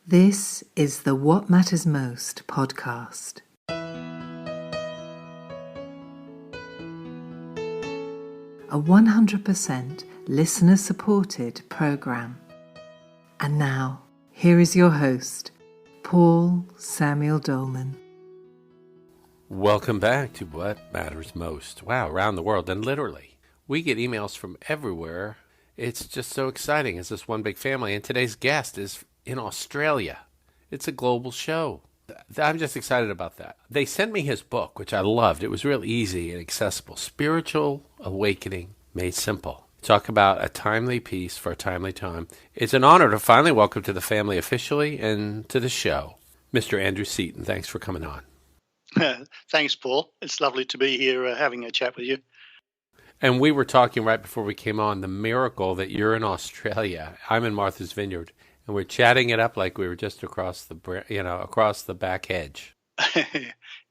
This is the What Matters Most podcast. A 100% listener-supported program. And now, here is your host, Paul Samuel Dolman. Welcome back to What Matters Most. Wow, around the world, and literally. We get emails from everywhere. It's just so exciting. It's this one big family, and today's guest is in Australia. It's a global show. I'm just excited about that. They sent me his book, which I loved. It was real easy and accessible. Spiritual Awakening Made Simple. Talk about a timely piece for a timely time. It's an honor to finally welcome to the family officially and to the show, Mr. Andrew Seaton. Thanks for coming on. Thanks, Paul. It's lovely to be here having a chat with you. And we were talking right before we came on, the miracle that you're in Australia. I'm in Martha's Vineyard, and we're chatting it up like we were just across the back hedge.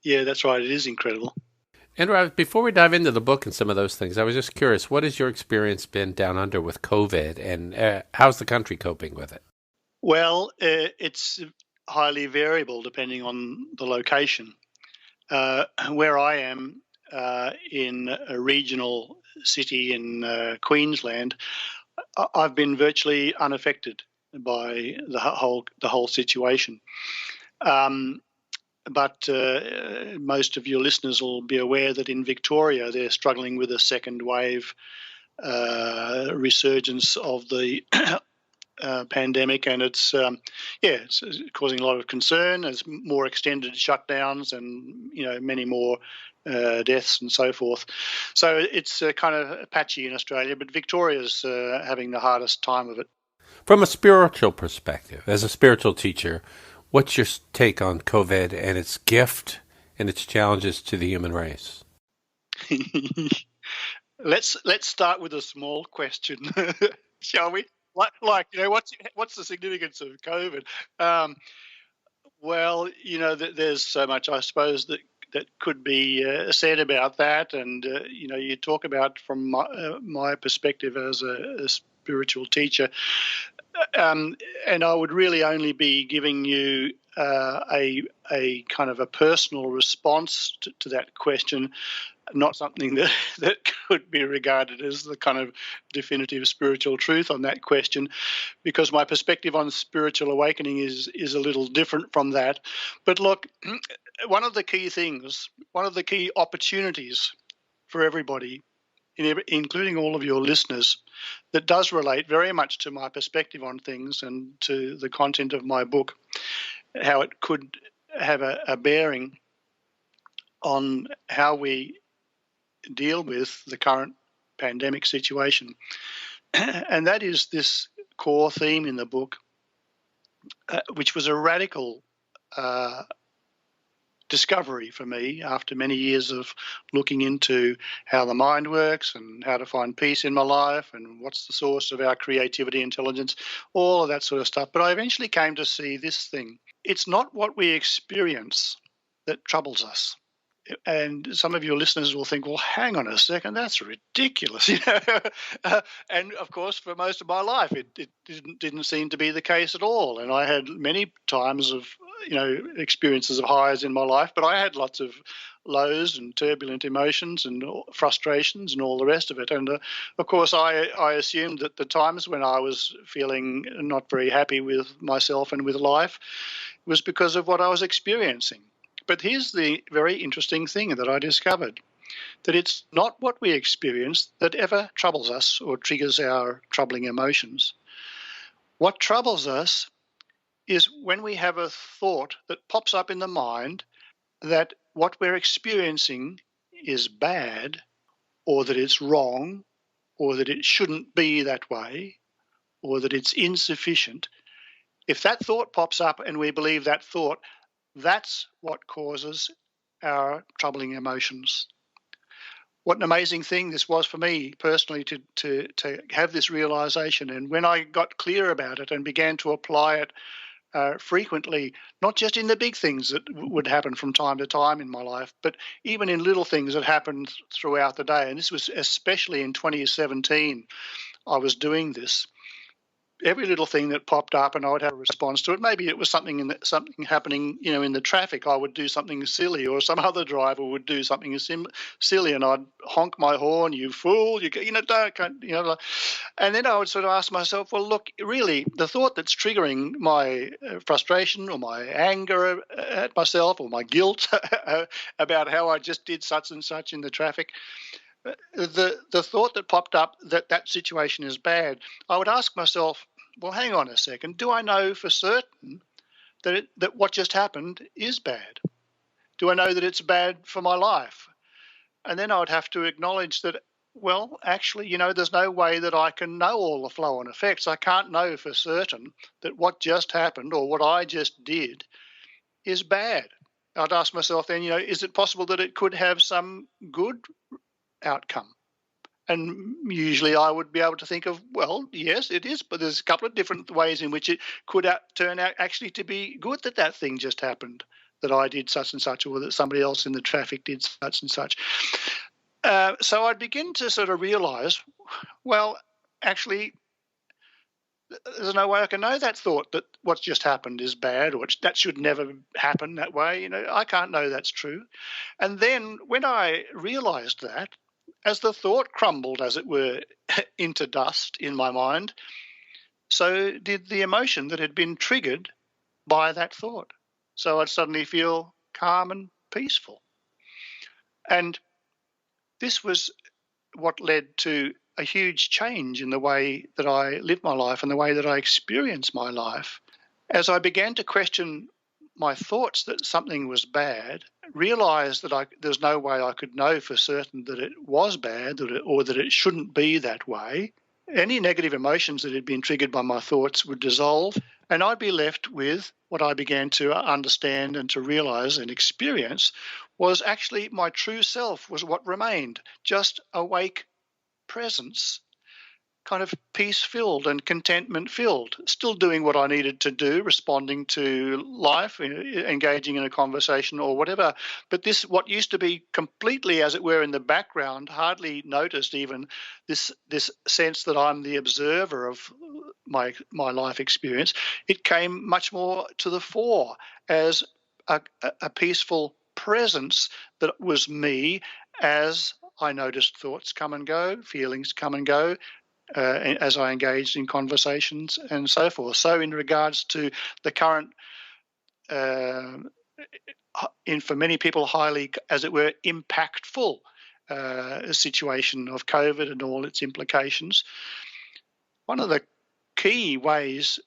Yeah, that's right. It is incredible. Andrew, before we dive into the book and some of those things, I was just curious, what has your experience been down under with COVID, and how's the country coping with it? Well, it's highly variable depending on the location. Where I am in a regional city in Queensland, I've been virtually unaffected by the whole situation. But most of your listeners will be aware that in Victoria they're struggling with a second wave resurgence of the pandemic, and it's causing a lot of concern. There's more extended shutdowns, and many more deaths and so forth. So it's kind of patchy in Australia, but Victoria's having the hardest time of it. From a spiritual perspective, as a spiritual teacher, what's your take on COVID and its gift and its challenges to the human race? Let's start with a small question, shall we? What's the significance of COVID? There's so much, I suppose, that could be said about that, and you talk about from my perspective as a spiritual teacher, and I would really only be giving you a kind of a personal response to that question, not something that could be regarded as the kind of definitive spiritual truth on that question, because my perspective on spiritual awakening is a little different from that. But look, one of the key opportunities for everybody, including all of your listeners, that does relate very much to my perspective on things and to the content of my book, how it could have a bearing on how we deal with the current pandemic situation. And that is this core theme in the book, which was a radical discovery for me after many years of looking into how the mind works and how to find peace in my life and what's the source of our creativity, intelligence, all of that sort of stuff. But I eventually came to see this thing. It's not what we experience that troubles us. And some of your listeners will think, well, hang on a second, that's ridiculous. And of course, for most of my life, it didn't seem to be the case at all. And I had many times of, experiences of highs in my life, but I had lots of lows and turbulent emotions and frustrations and all the rest of it. And of course, I assumed that the times when I was feeling not very happy with myself and with life was because of what I was experiencing. But here's the very interesting thing that I discovered, that it's not what we experience that ever troubles us or triggers our troubling emotions. What troubles us is when we have a thought that pops up in the mind that what we're experiencing is bad, or that it's wrong, or that it shouldn't be that way, or that it's insufficient. If that thought pops up and we believe that thought, that's what causes our troubling emotions. What an amazing thing this was for me personally to have this realization. And when I got clear about it and began to apply it frequently, not just in the big things that would happen from time to time in my life, but even in little things that happened throughout the day. And this was especially in 2017, I was doing this. every little thing that popped up, and I would have a response to it. Maybe it was something happening, in the traffic. I would do something silly, or some other driver would do something silly, and I'd honk my horn, "You fool! Don't." And then I would sort of ask myself, well, look, really, the thought that's triggering my frustration or my anger at myself or my guilt about how I just did such and such in the traffic, the thought that popped up that situation is bad, I would ask myself, well, hang on a second, do I know for certain that what just happened is bad? Do I know that it's bad for my life? And then I would have to acknowledge that, well, actually, there's no way that I can know all the flow and effects. I can't know for certain that what just happened or what I just did is bad. I'd ask myself then, is it possible that it could have some good outcome? And usually I would be able to think of, well, yes, it is, but there's a couple of different ways in which it could turn out actually to be good that thing just happened, that I did such and such, or that somebody else in the traffic did such and such. So I'd begin to sort of realise, well, actually, there's no way I can know that thought that what's just happened is bad, or that should never happen that way. I can't know that's true. And then when I realised that, as the thought crumbled, as it were, into dust in my mind, so did the emotion that had been triggered by that thought. So I'd suddenly feel calm and peaceful. And this was what led to a huge change in the way that I live my life and the way that I experience my life. As I began to question my thoughts that something was bad, realised that there's no way I could know for certain that it was bad or that it shouldn't be that way, any negative emotions that had been triggered by my thoughts would dissolve, and I'd be left with what I began to understand and to realise and experience was actually my true self was what remained, just awake presence, kind of peace-filled and contentment-filled, still doing what I needed to do, responding to life, engaging in a conversation or whatever. But this, what used to be completely, as it were, in the background, hardly noticed even, this sense that I'm the observer of my life experience, it came much more to the fore as a peaceful presence that was me as I noticed thoughts come and go, feelings come and go, as I engaged in conversations and so forth. So in regards to the current, for many people, highly, as it were, impactful situation of COVID and all its implications, one of the key ways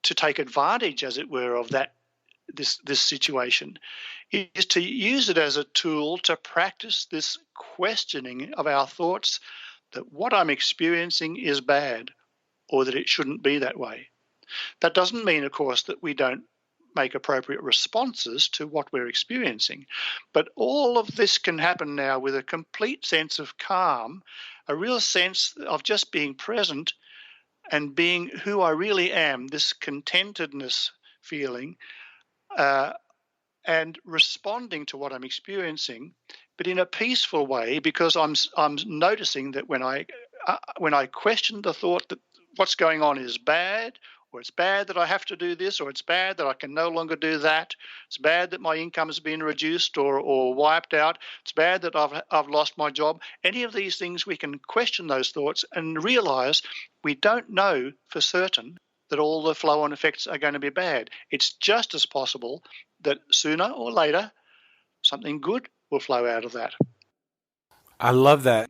to take advantage, as it were, of this situation is to use it as a tool to practice this questioning of our thoughts that what I'm experiencing is bad or that it shouldn't be that way. That doesn't mean, of course, that we don't make appropriate responses to what we're experiencing. But all of this can happen now with a complete sense of calm, a real sense of just being present and being who I really am, this contentedness feeling, and responding to what I'm experiencing, but in a peaceful way, because I'm noticing that when I question the thought that what's going on is bad, or it's bad that I have to do this, or it's bad that I can no longer do that, it's bad that my income has been reduced or wiped out, it's bad that I've lost my job. Any of these things, we can question those thoughts and realise we don't know for certain that all the flow-on effects are going to be bad. It's just as possible that sooner or later something good will flow out of that. I love that.